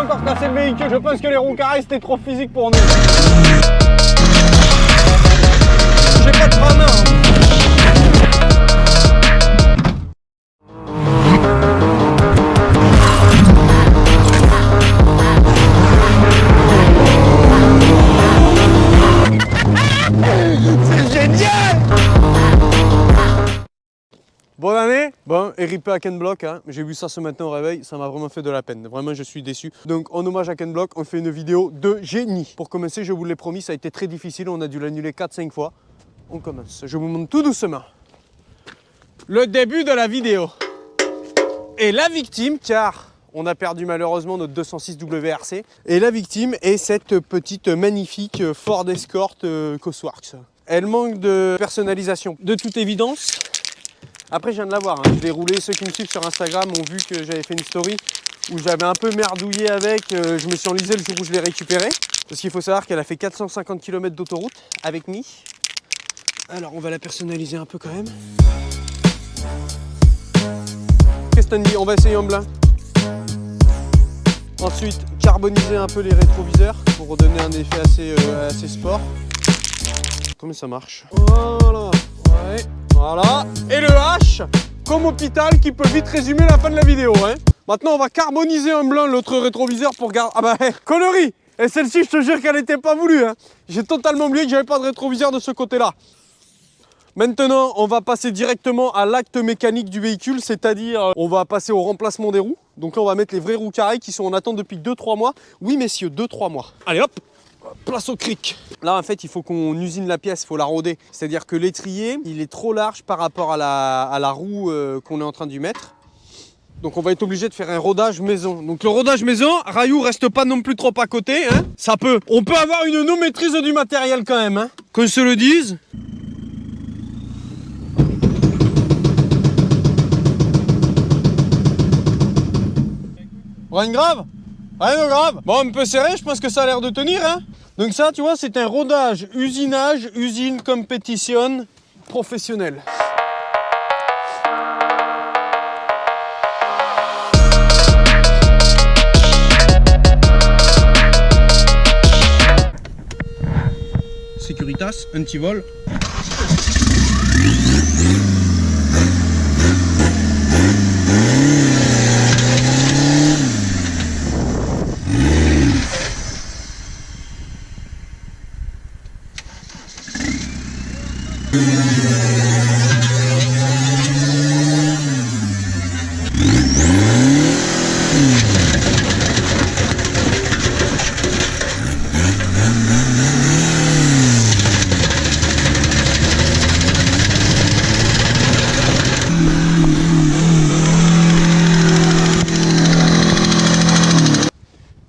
a encore cassé le véhicule. Je pense que les roues carrées c'était trop physique pour nous. J'ai pas de frein à main. C'est génial! Bonne année. Bon, et ripé à Ken Block, hein. J'ai vu ça ce matin au réveil, ça m'a vraiment fait de la peine. Vraiment, je suis déçu. Donc, en hommage à Ken Block, on fait une vidéo de génie. Pour commencer, je vous l'ai promis, ça a été très difficile. On a dû l'annuler 4-5 fois. On commence. Je vous montre tout doucement le début de la vidéo. Et la victime, car on a perdu malheureusement notre 206 WRC. Et la victime est cette petite magnifique Ford Escort Cosworth. Elle manque de personnalisation, de toute évidence. Après, je viens de la voir, hein. Je l'ai roulé. Ceux qui me suivent sur Instagram ont vu que j'avais fait une story où j'avais un peu merdouillé avec. Je me suis enlisé le jour où je l'ai récupérée. Parce qu'il faut savoir qu'elle a fait 450 km d'autoroute avec Me. Alors, on va la personnaliser un peu quand même. Qu'est-ce que t'as dit? On va essayer en blanc. Ensuite, carboniser un peu les rétroviseurs pour donner un effet assez sport. Comment ça marche? Voilà. Ouais. Voilà. Et le H, comme hôpital, qui peut vite résumer la fin de la vidéo. Hein. Maintenant, on va carboniser un blanc l'autre rétroviseur pour garder... Ah bah, connerie! Et celle-ci, je te jure qu'elle n'était pas voulue. Hein. J'ai totalement oublié que j'avais pas de rétroviseur de ce côté-là. Maintenant, on va passer directement à l'acte mécanique du véhicule, c'est-à-dire on va passer au remplacement des roues. Donc là, on va mettre les vraies roues carrées qui sont en attente depuis 2-3 mois. Oui, messieurs, 2-3 mois. Allez, hop! Place au cric. Là en fait il faut qu'on usine la pièce, il faut la roder. C'est-à-dire que l'étrier il est trop large par rapport à la roue qu'on est en train d'y mettre. Donc on va être obligé de faire un rodage maison. Donc le rodage maison, Rayou reste pas non plus trop à côté. Hein. Ça peut. On peut avoir une non-maîtrise du matériel quand même. Hein. Qu'on se le dise. Rien de grave? Rien de grave. Bon, un peu serré, je pense que ça a l'air de tenir. Hein. Donc ça, tu vois, c'est un rodage, usinage, usine compétition professionnelle. Securitas, anti-vol.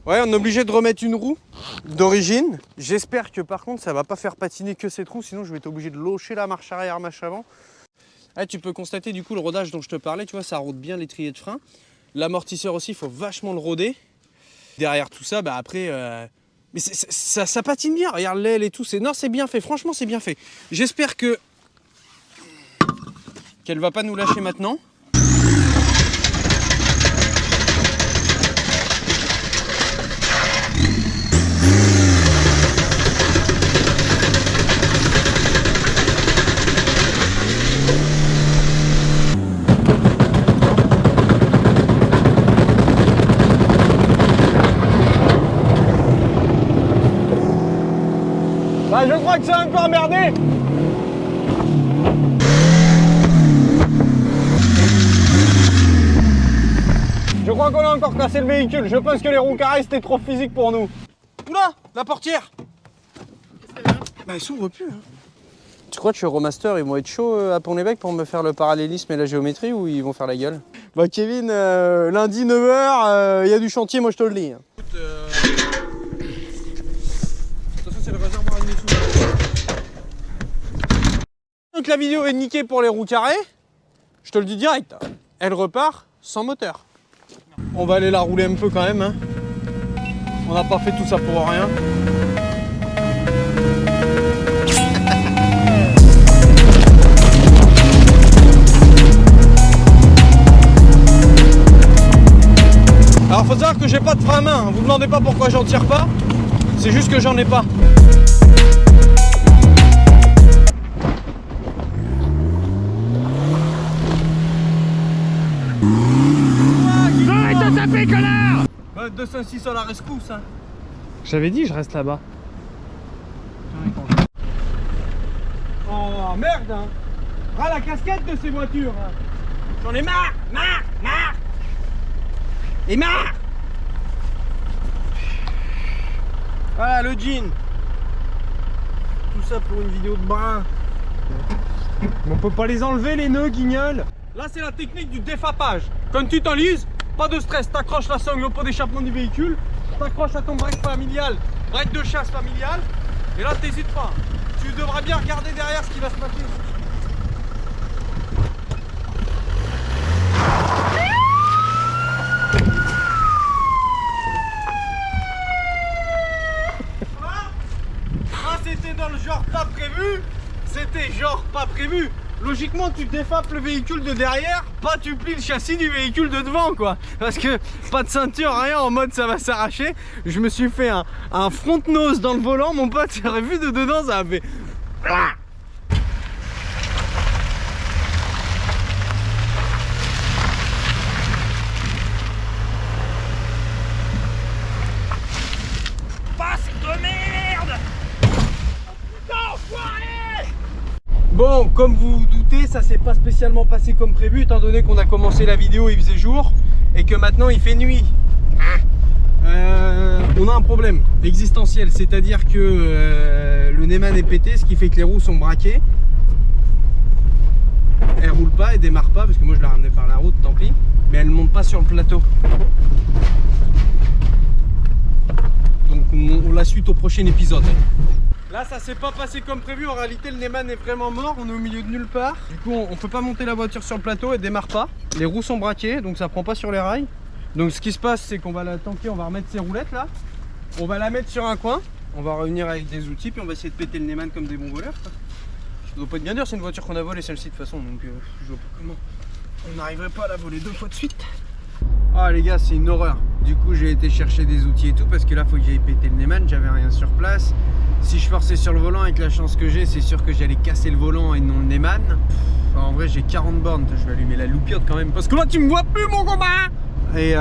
Ouais, on est obligé de remettre une roue d'origine. J'espère que par contre ça va pas faire patiner que cette roue, sinon je vais être obligé de locher la marche arrière, marche avant. Ah, tu peux constater du coup le rodage dont je te parlais, tu vois, ça rôde bien l'étrier de frein. L'amortisseur aussi, il faut vachement le rôder. Derrière tout ça, bah après... Mais ça patine bien, regarde l'aile et tout. Non, c'est bien fait, franchement c'est bien fait. J'espère qu'elle va pas nous lâcher maintenant. Bah, je crois que c'est encore merdé. Je crois qu'on a encore cassé le véhicule. Je pense que les roues carrées c'était trop physique pour nous. Oula, la portière. Bah, elle s'ouvre plus. Hein. Tu crois que chez Romaster, ils vont être chauds à Pont-l'Évêque pour me faire le parallélisme et la géométrie ou ils vont faire la gueule? Bah, Kevin, lundi 9h, il y a du chantier, moi je te le dis. Écoute, attention, c'est le réservoir en dessous. Donc la vidéo est niquée pour les roues carrées. Je te le dis direct. Elle repart sans moteur. On va aller la rouler un peu quand même. Hein. On n'a pas fait tout ça pour rien. Alors faut savoir que j'ai pas de frein à main, vous me demandez pas pourquoi j'en tire pas, c'est juste que j'en ai pas. Arrête de taper, connard! 206 à la rescousse hein. J'avais dit je reste là-bas. Oh merde hein. Ah la casquette de ces voitures hein. J'en ai marre. Et marre. Voilà le jean. Tout ça pour une vidéo de brin. On peut pas les enlever les nœuds guignols. Là c'est la technique du défapage. Quand tu t'enlises, pas de stress, t'accroches la sangle au pot d'échappement du véhicule, t'accroches à ton break familial, break de chasse familial, et là t'hésites pas. Tu devras bien regarder derrière ce qui va se passer. Ah, c'était dans le genre pas prévu. C'était genre pas prévu. Logiquement tu défapes le véhicule de derrière, pas tu plies le châssis du véhicule de devant quoi. Parce que pas de ceinture, rien, en mode ça va s'arracher. Je me suis fait un front nose dans le volant, mon pote, j'aurais vu de dedans, ça a fait... Bon, comme vous vous doutez, ça s'est pas spécialement passé comme prévu, étant donné qu'on a commencé la vidéo, il faisait jour, et que maintenant il fait nuit. On a un problème existentiel, c'est-à-dire que le Neyman est pété, ce qui fait que les roues sont braquées. Elle roule pas, elle démarre pas, parce que moi je la ramenais par la route, tant pis, mais elle monte pas sur le plateau. Donc on la suite au prochain épisode. Là ça s'est pas passé comme prévu, en réalité le Neyman est vraiment mort, on est au milieu de nulle part. Du coup on peut pas monter la voiture sur le plateau, elle démarre pas. Les roues sont braquées, donc ça prend pas sur les rails. Donc ce qui se passe c'est qu'on va la tanker, on va remettre ses roulettes là. On va la mettre sur un coin, on va revenir avec des outils, puis on va essayer de péter le Neyman comme des bons voleurs. Ça doit pas être bien dur, c'est une voiture qu'on a volée celle-ci de toute façon, donc je vois pas comment on n'arriverait pas à la voler 2 fois de suite. Ah les gars, c'est une horreur. Du coup j'ai été chercher des outils et tout, parce que là faut que j'aille péter le Neyman, j'avais rien sur place. Si je forçais sur le volant, avec la chance que j'ai, c'est sûr que j'allais casser le volant et non le Neyman. En vrai j'ai 40 bornes, je vais allumer la loupiote quand même, parce que là tu me vois plus mon combat. Et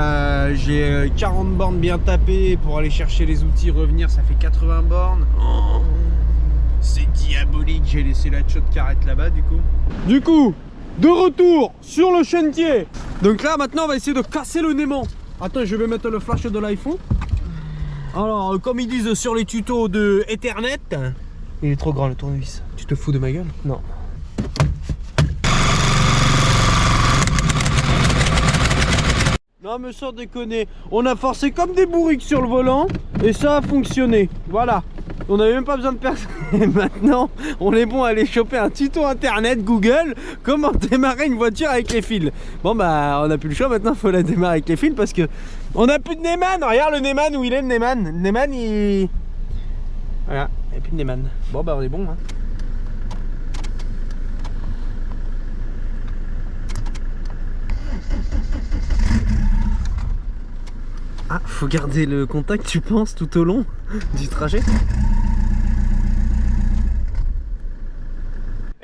j'ai 40 bornes bien tapées pour aller chercher les outils, revenir, ça fait 80 bornes. Oh, c'est diabolique, j'ai laissé la chotte carrette là-bas du coup. De retour sur le chantier. Donc là maintenant on va essayer de casser le Neyman. Attends, je vais mettre le flash de l'iPhone. Alors comme ils disent sur les tutos de Ethernet, il est trop grand le tournevis. Tu te fous de ma gueule? Non. Non mais sans déconner, on a forcé comme des bourriques sur le volant et ça a fonctionné. Voilà. On n'avait même pas besoin de personne. Et maintenant, on est bon à aller choper un tuto internet Google, comment démarrer une voiture avec les fils. Bon bah, on n'a plus le choix maintenant, il faut la démarrer avec les fils parce que on n'a plus de Neyman. Regarde le Neyman, où il est le Neyman. Le Neyman, il... Voilà, il n'y a plus de Neyman. Bon bah, on est bon hein. Ah, faut garder le contact, tu penses, tout au long du trajet?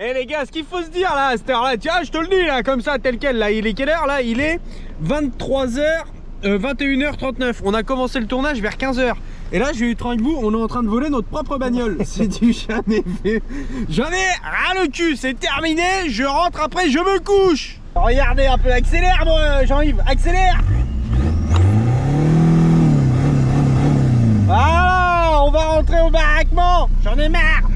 Eh les gars, ce qu'il faut se dire là à cette heure là, tiens je te le dis là, comme ça tel quel là, il est quelle heure là? Il est 21h39, on a commencé le tournage vers 15h. Et là j'ai eu train avec vous, on est en train de voler notre propre bagnole. C'est du jamais vu. J'en ai ras le cul, c'est terminé, je rentre après, je me couche. Regardez un peu, accélère moi Jean-Yves, accélère. Voilà, on va rentrer au baraquement. J'en ai marre.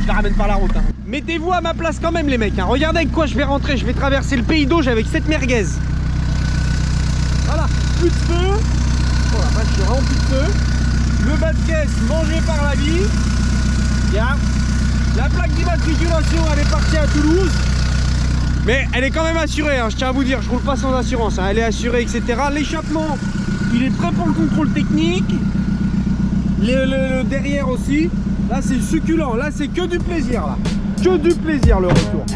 Je la ramène par la route hein. Mettez-vous à ma place quand même les mecs hein. Regardez avec quoi je vais rentrer, je vais traverser le pays d'Auge avec cette merguez. Voilà, plus de feu. Oh la vache, j'ai vraiment plus de feu. Le bas de caisse mangé par la vie. Bien. La plaque d'immatriculation elle est partie à Toulouse. Mais elle est quand même assurée hein. Je tiens à vous dire, je roule pas sans assurance hein. Elle est assurée etc. L'échappement il est prêt pour le contrôle technique. Le derrière aussi. Là c'est succulent, là c'est que du plaisir là. Que du plaisir le retour.